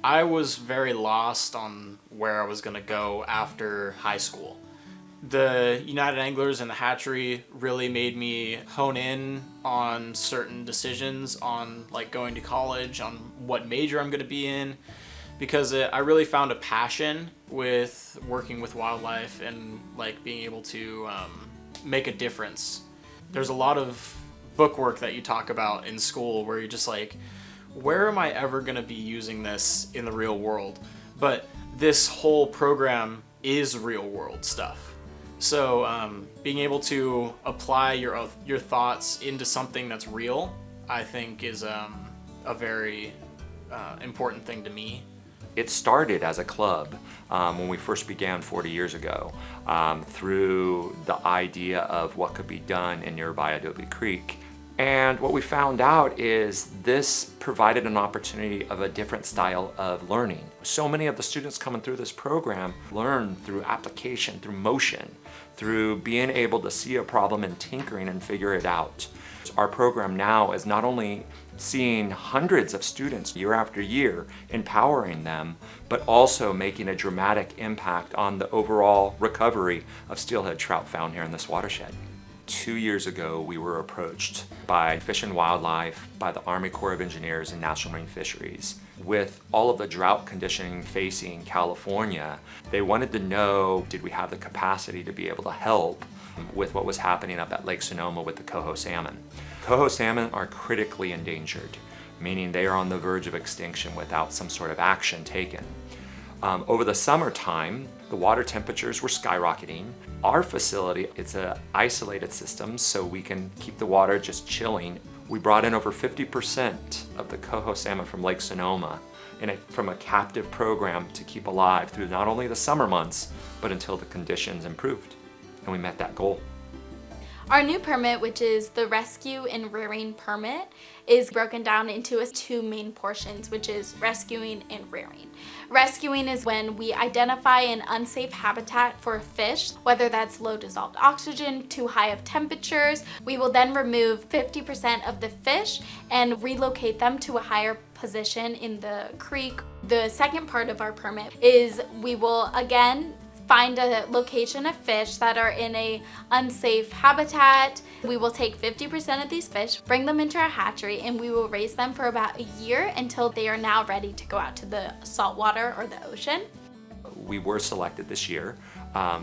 I was very lost on where I was going to go after high school. The United Anglers and the hatchery really made me hone in on certain decisions on like going to college, on what major I'm going to be in, because I really found a passion with working with wildlife and like being able to make a difference. There's a lot of bookwork that you talk about in school where you're just like, where am I ever going to be using this in the real world? But this whole program is real world stuff. So being able to apply your thoughts into something that's real, I think is a very important thing to me. It started as a club when we first began 40 years ago through the idea of what could be done in nearby Adobe Creek. And what we found out is this provided an opportunity of a different style of learning. So many of the students coming through this program learn through application, through motion, through being able to see a problem and tinkering and figure it out. Our program now is not only seeing hundreds of students year after year, empowering them, but also making a dramatic impact on the overall recovery of steelhead trout found here in this watershed. 2 years ago, we were approached by Fish and Wildlife, by the Army Corps of Engineers and National Marine Fisheries. With all of the drought conditioning facing California, they wanted to know, did we have the capacity to be able to help with what was happening up at Lake Sonoma with the coho salmon. Coho salmon are critically endangered, meaning they are on the verge of extinction without some sort of action taken. Over the summertime, the water temperatures were skyrocketing. Our facility, it's an isolated system, so we can keep the water just chilling. We brought in over 50% of the coho salmon from Lake Sonoma from a captive program to keep alive through not only the summer months, but until the conditions improved. And we met that goal. Our new permit, which is the rescue and rearing permit, is broken down into two main portions, which is rescuing and rearing. Rescuing is when we identify an unsafe habitat for fish, whether that's low dissolved oxygen, too high of temperatures. We will then remove 50% of the fish and relocate them to a higher position in the creek. The second part of our permit is we will again find a location of fish that are in a unsafe habitat. We will take 50% of these fish, bring them into our hatchery, and we will raise them for about a year until they are now ready to go out to the saltwater or the ocean. We were selected this year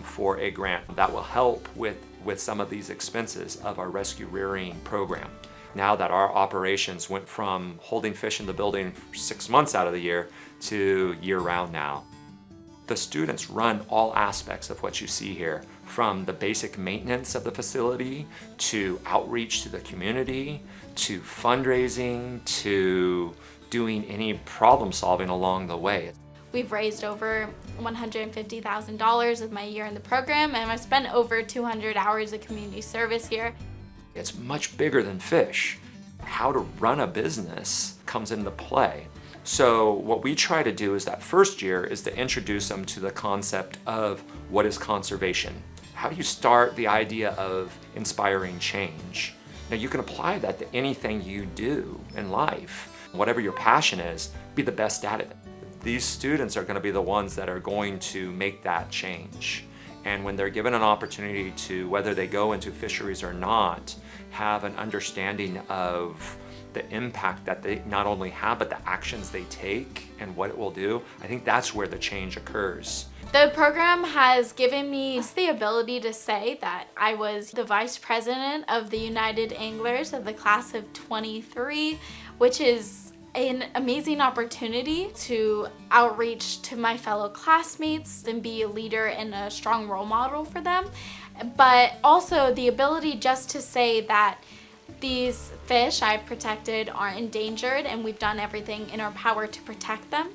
for a grant that will help with some of these expenses of our rescue rearing program. Now that our operations went from holding fish in the building for 6 months out of the year to year-round now. The students run all aspects of what you see here, from the basic maintenance of the facility, to outreach to the community, to fundraising, to doing any problem solving along the way. We've raised over $150,000 of my year in the program, and I've spent over 200 hours of community service here. It's much bigger than fish. How to run a business comes into play. So what we try to do is that first year is to introduce them to the concept of what is conservation. How do you start the idea of inspiring change? Now you can apply that to anything you do in life. Whatever your passion is, be the best at it. These students are going to be the ones that are going to make that change. And when they're given an opportunity to, whether they go into fisheries or not, have an understanding of the impact that they not only have, but the actions they take and what it will do, I think that's where the change occurs. The program has given me the ability to say that I was the vice president of the United Anglers of the class of 23, which is an amazing opportunity to outreach to my fellow classmates and be a leader and a strong role model for them. But also the ability just to say that these fish I've protected are endangered and we've done everything in our power to protect them.